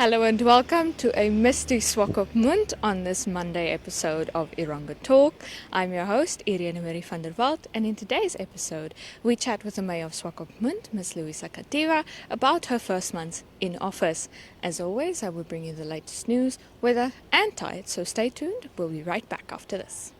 Hello and welcome to a misty Swakopmund on this Monday episode of Erongo Talk. I'm your host, Erongo van der Walt, and in today's episode, we chat with the Mayor of Swakopmund, Ms. Louisa Kativa, about her first month in office. As always, I will bring you the latest news, weather, and tide, so stay tuned. We'll be right back after this.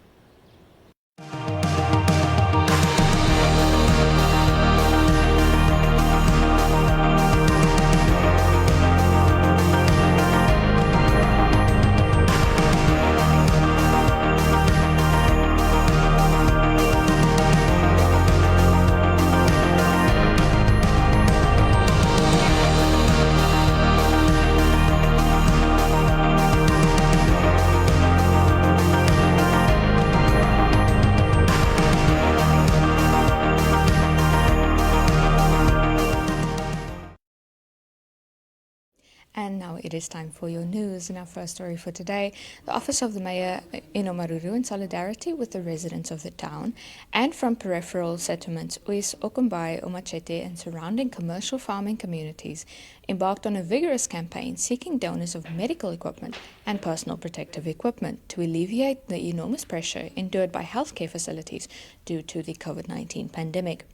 And now it is time for your news. In our first story for today, the Office of the Mayor in Omaruru, in solidarity with the residents of the town and from peripheral settlements Uis, Okumbai, Omachete and surrounding commercial farming communities, embarked on a vigorous campaign seeking donors of medical equipment and personal protective equipment to alleviate the enormous pressure endured by healthcare facilities due to the COVID-19 pandemic.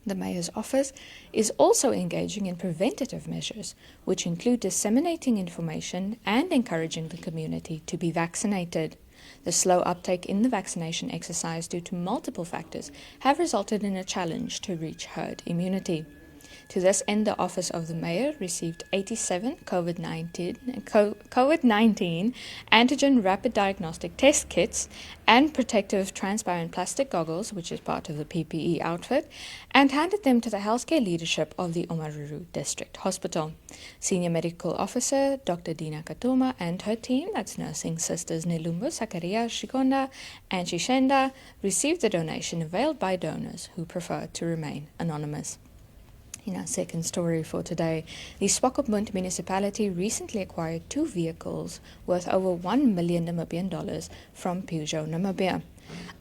The Mayor's office is also engaging in preventative measures, which include disseminating information and encouraging the community to be vaccinated. The slow uptake in the vaccination exercise due to multiple factors have resulted in a challenge to reach herd immunity. To this end, the Office of the Mayor received 87 COVID-19 antigen rapid diagnostic test kits and protective transparent plastic goggles, which is part of the PPE outfit, and handed them to the healthcare leadership of the Omaruru District Hospital. Senior Medical Officer Dr. Dina Katoma and her team, that's nursing sisters Nelumbo, Sakaria, Shikonda, and Shishenda, received the donation availed by donors who prefer to remain anonymous. In our second story for today, the Swakopmund municipality recently acquired 2 vehicles worth over 1 million Namibian dollars from Peugeot Namibia.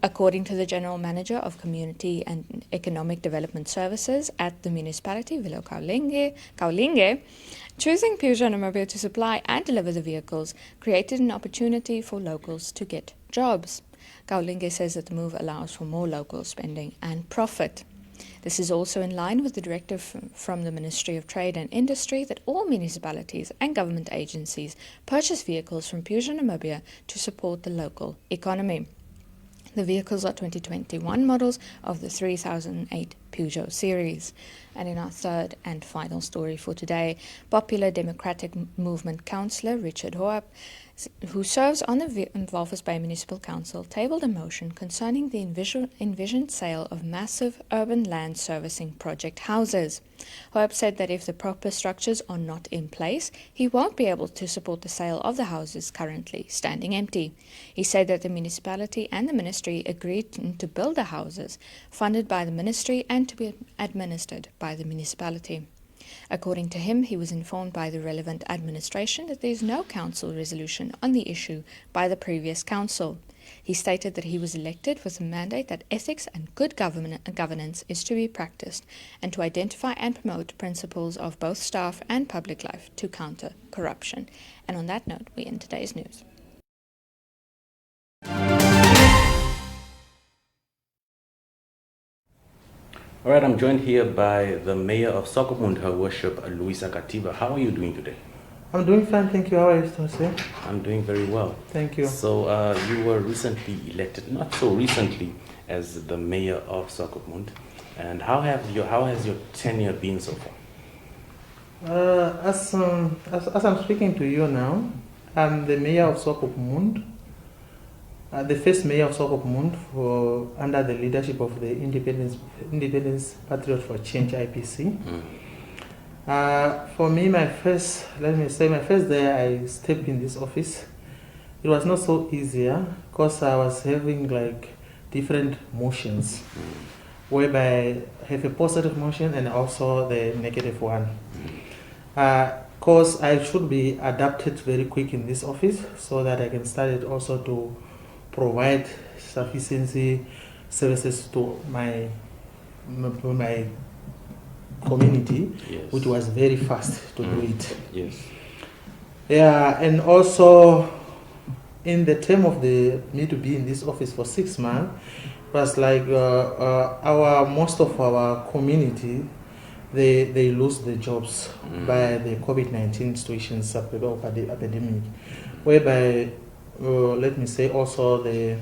According to the General Manager of Community and Economic Development Services at the municipality, Vilo Kaulinge, choosing Peugeot Namibia to supply and deliver the vehicles created an opportunity for locals to get jobs. Kaulinge says that the move allows for more local spending and profit. This is also in line with the directive from the Ministry of Trade and Industry that all municipalities and government agencies purchase vehicles from Peugeot Namibia to support the local economy. The vehicles are 2021 models of the 3008 Peugeot series. And in our third and final story for today, Popular Democratic Movement councillor Richard Hoap, who serves on the Walvis Bay Municipal Council, tabled a motion concerning the envisioned sale of massive urban land servicing project houses. Hoap said that if the proper structures are not in place, he won't be able to support the sale of the houses currently standing empty. He said that the municipality and the ministry agreed to build the houses, funded by the ministry and to be administered by the municipality. According to him, he was informed by the relevant administration that there is no council resolution on the issue by the previous council. He stated that he was elected with a mandate that ethics and good governance is to be practiced and to identify and promote principles of both staff and public life to counter corruption. And on that note, we end today's news. All right, I'm joined here by the Mayor of Swakopmund, Her Worship, Louisa Kativa. How are you doing today? I'm doing fine, thank you. How are you, Jose? I'm doing very well. Thank you. So you were recently elected, not so recently, as the Mayor of Swakopmund. And how has your tenure been so far? As I'm speaking to you now, I'm the Mayor of Swakopmund. The first Mayor of Swakopmund under the leadership of the Independence Patriot for Change IPC. For me, my first day I stepped in this office, it was not so easy because I was having like different motions, whereby I have a positive motion and also the negative one. Because I should be adapted very quick in this office so that I can start it also to provide sufficiency services to my community, yes, which was very fast to do it. Yes. Yeah, and also in the term of me to be in this office for 6 months, was like our most of our community, they lose their jobs by the COVID-19 situations of the epidemic, whereby let me say also the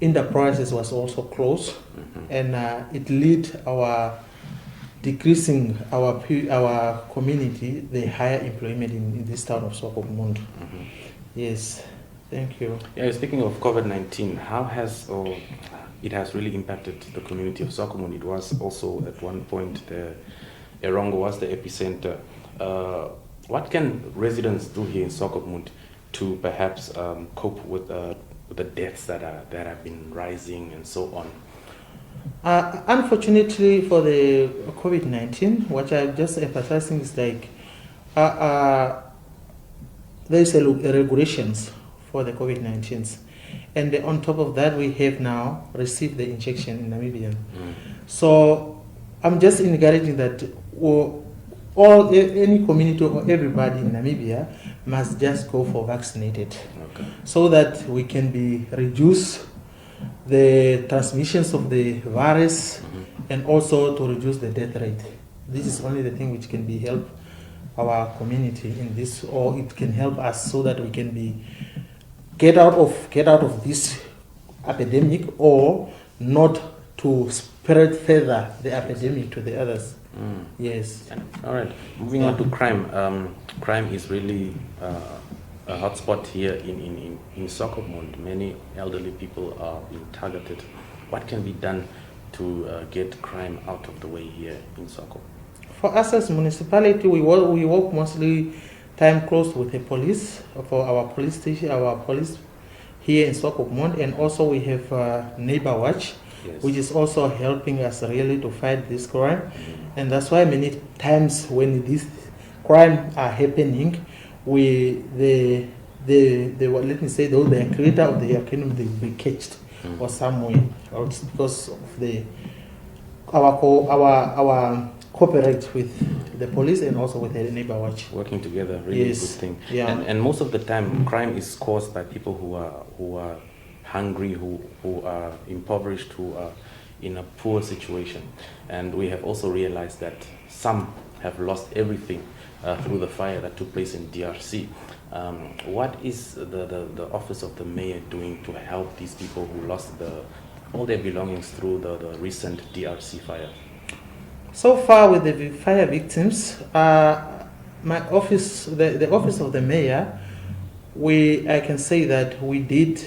enterprises was also closed, and it lead our decreasing our community the higher employment in this town of Swakopmund. Yes, thank you. Yeah, speaking of COVID-19, how has it has really impacted the community of Swakopmund? It was also at one point Erongo was the epicenter. What can residents do here in Swakopmund to perhaps cope with the deaths that have been rising and so on? Unfortunately for the COVID-19, what I'm just emphasizing is like there's a regulations for the COVID-19s, and on top of that we have now received the injection in Namibia. So I'm just encouraging that any community or everybody in Namibia must just go for vaccinated, so that we can reduce the transmissions of the virus, and also to reduce the death rate. This is only the thing which can help our community in this, or it can help us so that we can get out of this epidemic, or not to spread further the epidemic to the others. Yes. All right. Moving on to crime. Crime is really a hotspot here in Swakopmund. Many elderly people are being targeted. What can be done to get crime out of the way here in Swakopmund? For us as municipality, we work mostly time close with the police, for our police station, our police here in Swakopmund, and also we have Neighbor Watch, which is also helping us really to fight this crime. And that's why many times when these crimes are happening, let me say, though the creator of the crime, they will be catched or some way, or it's because of our cooperate with the police and also with the Neighbor Watch. Working together, really good thing. Yeah. And most of the time, crime is caused by people who are hungry, who are impoverished, who are in a poor situation. And we have also realized that some have lost everything through the fire that took place in DRC. What is the office of the mayor doing to help these people who lost all their belongings through the recent DRC fire? So far with the fire victims, my office, the office of the mayor, I can say that we did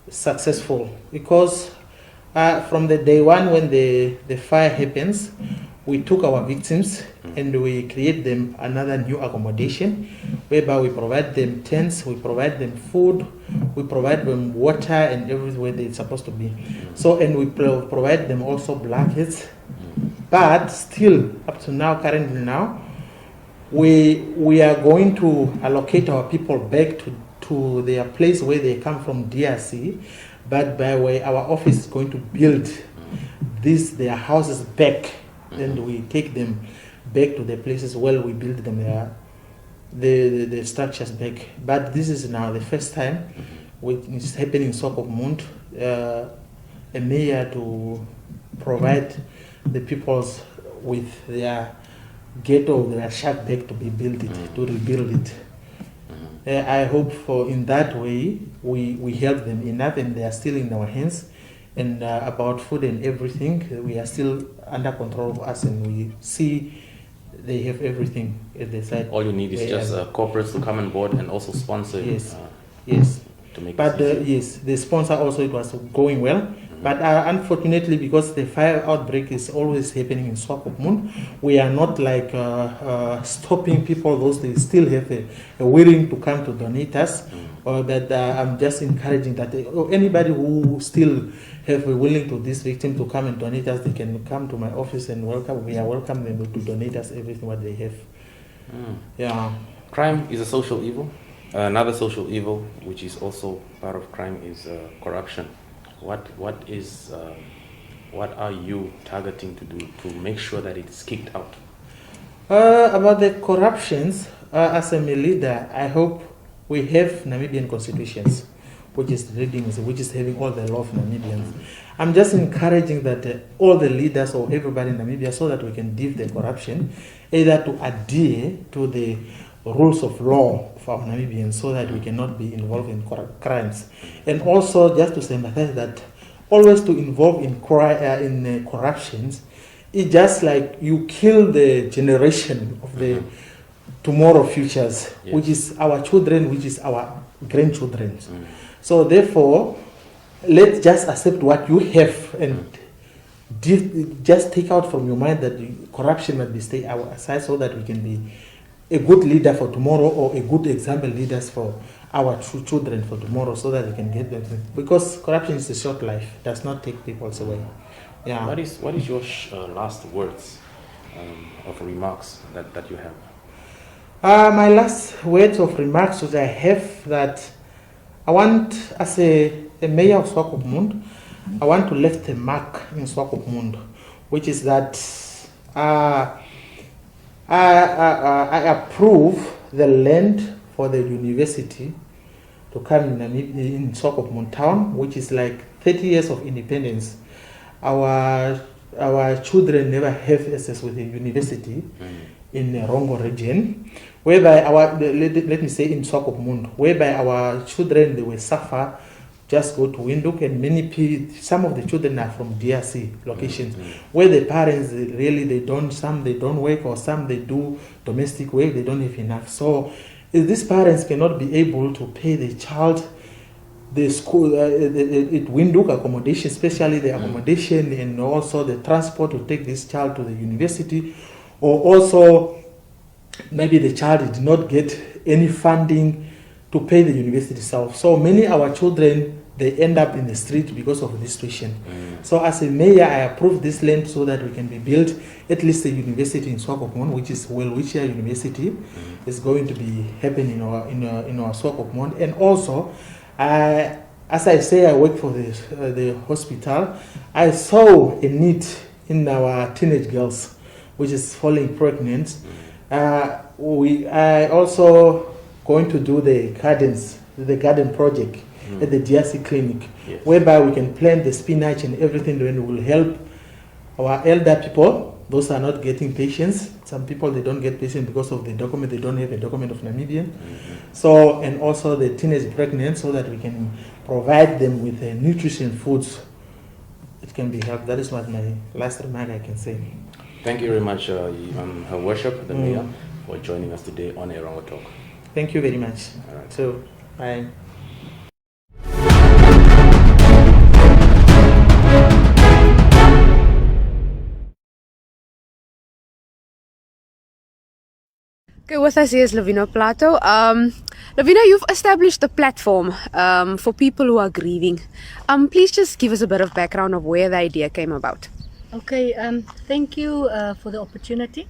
successful, because from the day one when the fire happens, we took our victims and we create them another new accommodation, whereby we provide them tents, we provide them food, we provide them water and everywhere they're supposed to be. So, and we provide them also blankets. But still, up to now, currently now, we are going to allocate our people back to their place where they come from, DRC, but by way our office is going to build their houses back, and we take them back to the places where we build them the structures back. But this is now the first time it's happening in Swakopmund, a mayor to provide the peoples with their ghetto, their shack back to be built, to rebuild it. I hope in that way we help them enough, and they are still in our hands. And about food and everything, we are still under control of us, and we see they have everything at the side. All you need is just corporates to come on board and also sponsor. Yes. To make but yes, the sponsor also, it was going well. But unfortunately, because the fire outbreak is always happening in Swakopmund, we are not like stopping people. Those they still have a willing to come to donate us. But I'm just encouraging that anybody who still have a willing to this victim to come and donate us, they can come to my office and welcome. We are welcome them to donate us everything what they have. Yeah. Crime is a social evil. Another social evil, which is also part of crime, is corruption. What are you targeting to do to make sure that it is kicked out? About the corruptions, as a leader, I hope we have Namibian constitutions, which is having all the law of Namibians. I'm just encouraging that all the leaders or everybody in Namibia, so that we can deal the corruption, either to adhere to the rules of law for Namibians, so that we cannot be involved in crimes, and also just to sympathize that always to involve in corruptions, it's just like you kill the generation of the tomorrow futures, yes, which is our children, which is our grandchildren. So therefore, let's just accept what you have and just take out from your mind that corruption must be stayed aside, so that we can be a good leader for tomorrow, or a good example leaders for our children for tomorrow, so that they can get them. Because corruption is a short life, does not take people away. Yeah. What is your last words of remarks that you have? My last words of remarks that I have, that I want, as a mayor of Swakopmund, I want to left a mark in Swakopmund, which is that I approve the land for the university to come in Swakopmund town, which is like 30 years of independence. Our children never have access with the university in the Erongo region, whereby let me say in Swakopmund, whereby our children, they will suffer, just go to Windhoek, and some of the children are from DRC locations, where the parents some they don't work, or some they do domestic work, they don't have enough. So if these parents cannot be able to pay the child the school, Windhoek accommodation, especially the accommodation, and also the transport to take this child to the university, or also maybe the child did not get any funding to pay the university itself. So many of our children, they end up in the street because of this situation. So as a mayor, I approve this land so that we can be built at least a university in Swakopmund, which is Welwitschia University, is going to be happening in our Swakopmund. And also, as I say, I work for the hospital. I saw a need in our teenage girls, which is falling pregnant. I also going to do the garden project at the DRC clinic, yes, whereby we can plant the spinach and everything, and will help our elder people. Those are not getting patients. Some people, they don't get patients because of the document. They don't have a document of Namibian. So, and also the teenage pregnant, so that we can provide them with nutrition foods. It can be helped. That is what my last remark I can say. Thank you very much, Her Worship, the Mayor, for joining us today on Erongo Talk. Thank you very much. All right. So, bye. Okay, with us here is Lovina Plato. Lovina, you've established a platform for people who are grieving. Please just give us a bit of background of where the idea came about. Okay, thank you for the opportunity.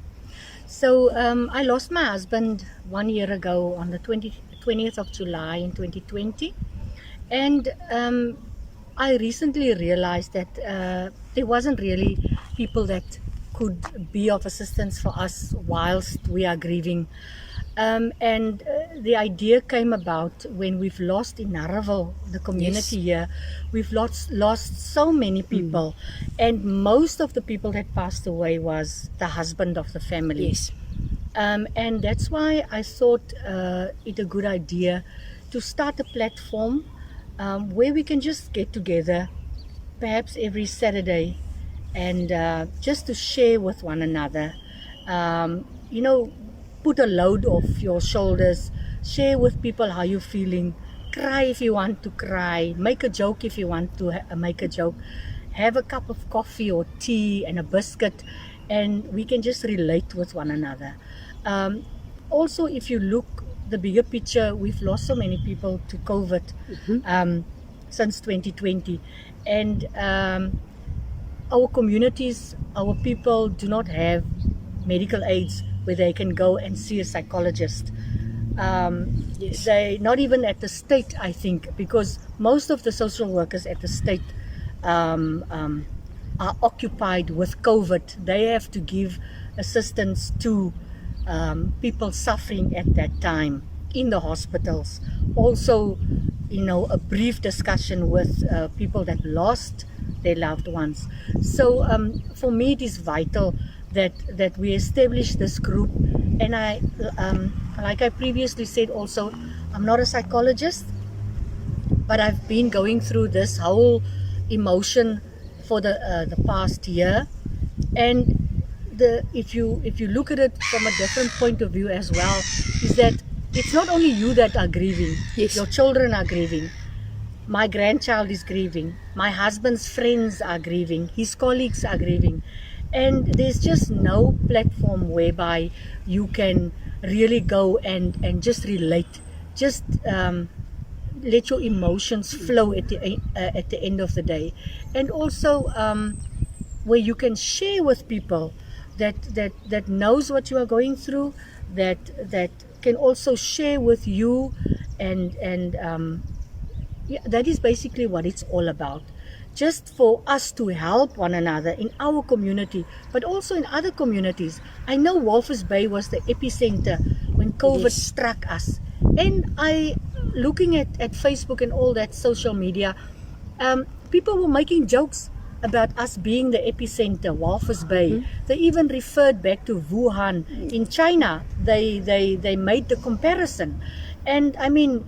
So I lost my husband 1 year ago on the 20th of July in 2020. And I recently realized that there wasn't really people that could be of assistance for us whilst we are grieving. The idea came about when we've lost in Naraval, the community here. We've lost so many people, and most of the people that passed away was the husband of the family. Yes. And that's why I thought it a good idea to start a platform where we can just get together, perhaps every Saturday, and just to share with one another. Put a load off your shoulders, share with people how you're feeling, cry if you want to cry, make a joke if you want to make a joke, have a cup of coffee or tea and a biscuit, and we can just relate with one another. Also, if you look the bigger picture, we've lost so many people to COVID since 2020, and our communities, our people do not have medical aids where they can go and see a psychologist. They not even at the state, I think, because most of the social workers at the state are occupied with COVID. They have to give assistance to people suffering at that time in the hospitals. Also, a brief discussion with people that lost their loved ones. So for me, it is vital that we establish this group. And I, like I previously said, also, I'm not a psychologist, but I've been going through this whole emotion for the past year. And if you look at it from a different point of view as well, is that it's not only you that are grieving. Yes. Your children are grieving. My grandchild is grieving. My husband's friends are grieving. His colleagues are grieving. And there's just no platform whereby you can really go and just relate. Just let your emotions flow at the end of the day. And also where you can share with people that knows what you are going through, that can also share with you, and that is basically what it's all about. Just for us to help one another in our community, but also in other communities. I know Walvis Bay was the epicenter when COVID struck us. And looking at Facebook and all that social media, people were making jokes about us being the epicenter, Walvis Bay. They even referred back to Wuhan in China. They made the comparison. And I mean,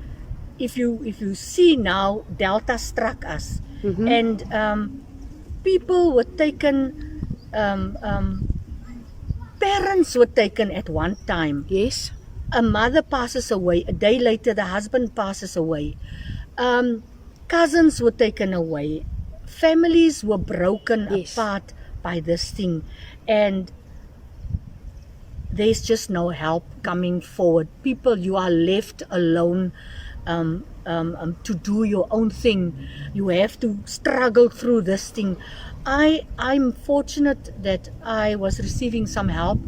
if you see now, Delta struck us. And people were taken, parents were taken at one time. Yes. A mother passes away. A day later, the husband passes away. Cousins were taken away. Families were broken apart by this thing. And there's just no help coming forward. People, you are left alone to do your own thing. You have to struggle through this thing. I'm fortunate that I was receiving some help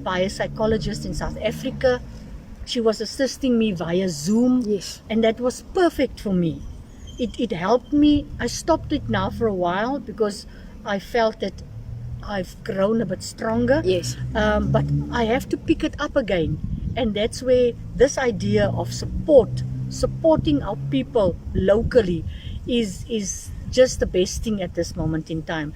by a psychologist in South Africa. She was assisting me via Zoom. Yes. And that was perfect for me. It helped me. I stopped it now for a while because I felt that I've grown a bit stronger. Yes. But I have to pick it up again. And that's where this idea of supporting our people locally is just the best thing at this moment in time.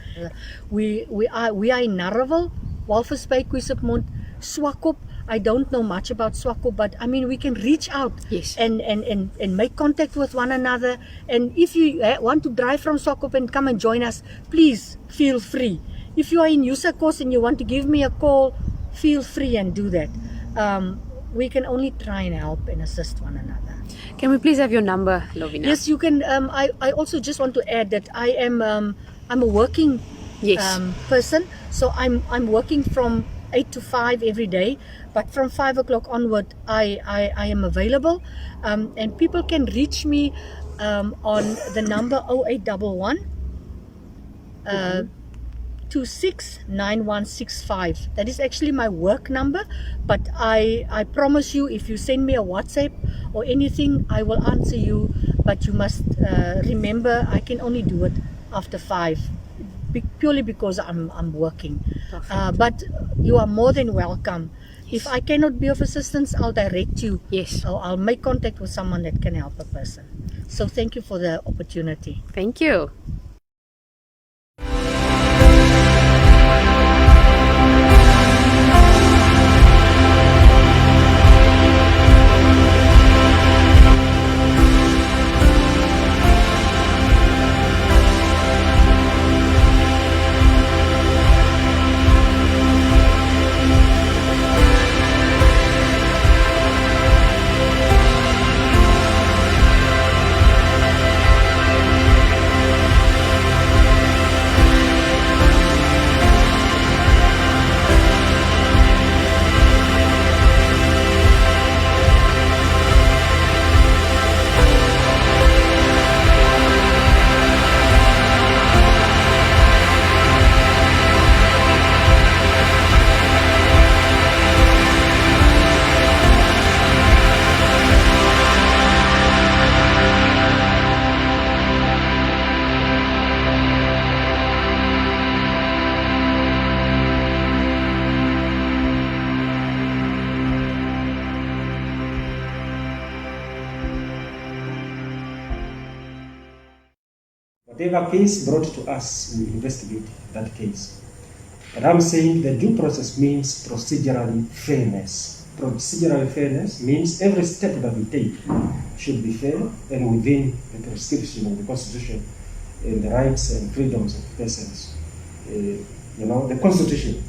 We are in Naraval, Walvis Bay, Swakopmund, Swakop. I don't know much about Swakop, but I mean we can reach out and make contact with one another. And if you want to drive from Swakop and come and join us, please feel free. If you are in Yusakos and you want to give me a call, feel free and do that. We can only try and help and assist one another. Can we please have your number, Lovina? Yes, you can. I also just want to add that I am I'm a working person, so I'm working from 8 to 5 every day, but from 5 o'clock onward I am available, and people can reach me on the number 0811 269165. That is actually my work number, but I promise you, if you send me a WhatsApp or anything, I will answer you. But you must remember, I can only do it after 5, purely because I'm working. But you are more than welcome. If I cannot be of assistance, I'll direct you. Yes. Or I'll make contact with someone that can help a person. So thank you for the opportunity. Thank you. Whatever case brought to us, we investigate that case. But I'm saying the due process means procedural fairness. Procedural fairness means every step that we take should be fair and within the prescription of the Constitution and the rights and freedoms of persons. The Constitution.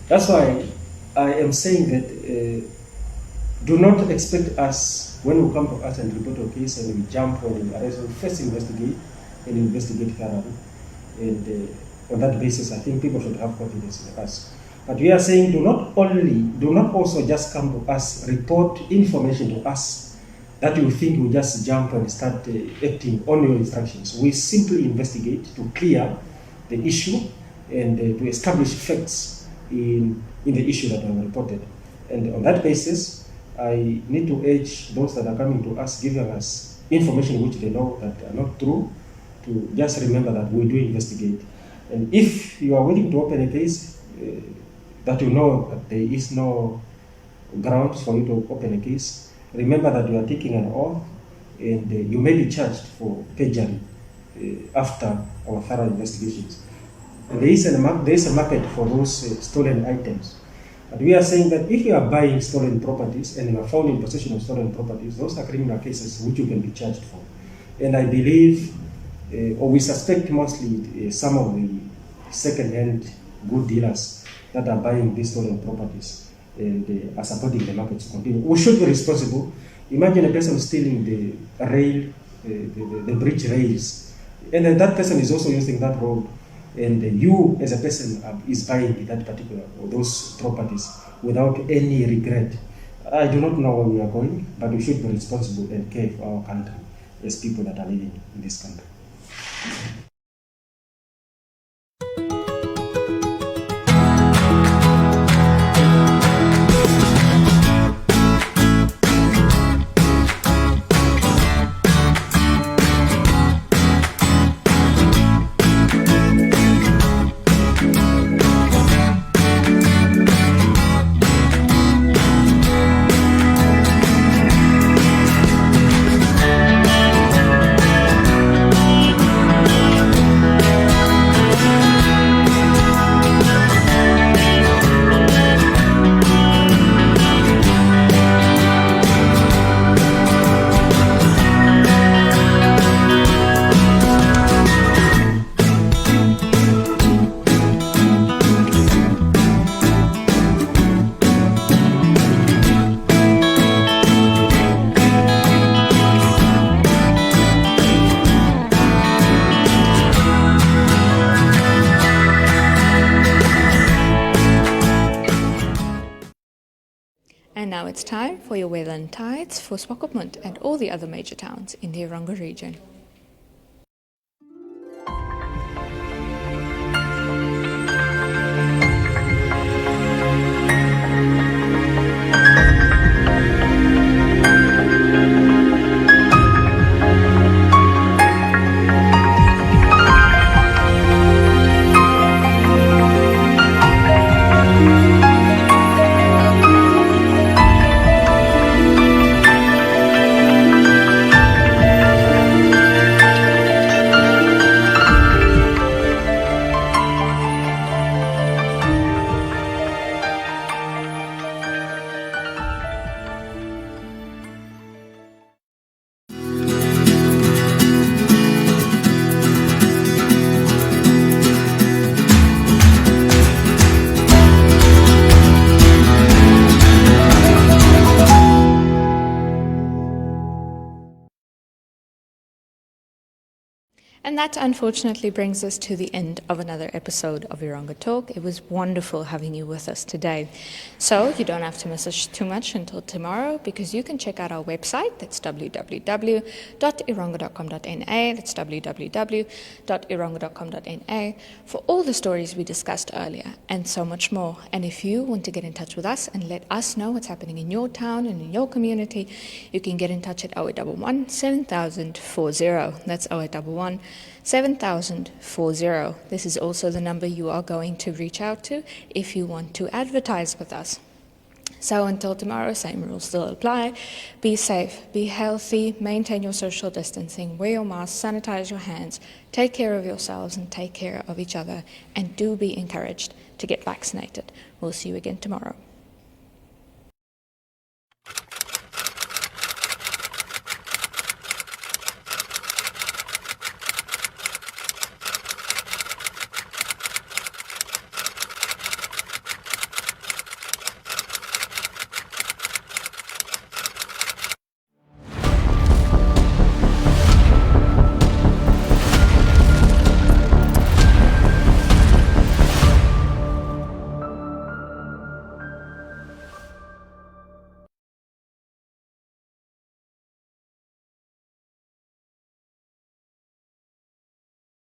That's why I am saying that do not expect us, when we come to us and report a case and we jump or we arrest, we first investigate and investigate thoroughly. And on that basis, I think people should have confidence in us. But we are saying do not also just come to us, report information to us that you think we just jump and start acting on your instructions. We simply investigate to clear the issue and to establish facts in the issue that are reported. And on that basis, I need to urge those that are coming to us, giving us information which they know that are not true, to just remember that we do investigate. And if you are willing to open a case that you know that there is no grounds for you to open a case, remember that you are taking an oath and you may be charged for perjury after our thorough investigations. And there is a market for those stolen items. But we are saying that if you are buying stolen properties and you are found in possession of stolen properties, those are criminal cases which you can be charged for. And I believe, or we suspect mostly some of the second-hand good dealers that are buying these stolen properties and are supporting the market to continue. We should be responsible. Imagine a person stealing the rail, the bridge rails, and then that person is also using that road. And you, as a person, is buying that particular or those properties without any regret. I do not know where we are going, but we should be responsible and care for our country as people that are living in this country. And now it's time for your weather and tides for Swakopmund and all the other major towns in the Erongo region. And that unfortunately brings us to the end of another episode of Erongo Talk. It was wonderful having you with us today. So you don't have to miss us too much until tomorrow, because you can check out our website. That's www.erongo.com.na. That's www.erongo.com.na for all the stories we discussed earlier and so much more. And if you want to get in touch with us and let us know what's happening in your town and in your community, you can get in touch at 0811 7000 40. That's 0811 7040. This is also the number you are going to reach out to if you want to advertise with us. So until tomorrow, same rules still apply. Be safe, be healthy, maintain your social distancing, wear your mask, sanitize your hands, take care of yourselves and take care of each other, and do be encouraged to get vaccinated. We'll see you again tomorrow.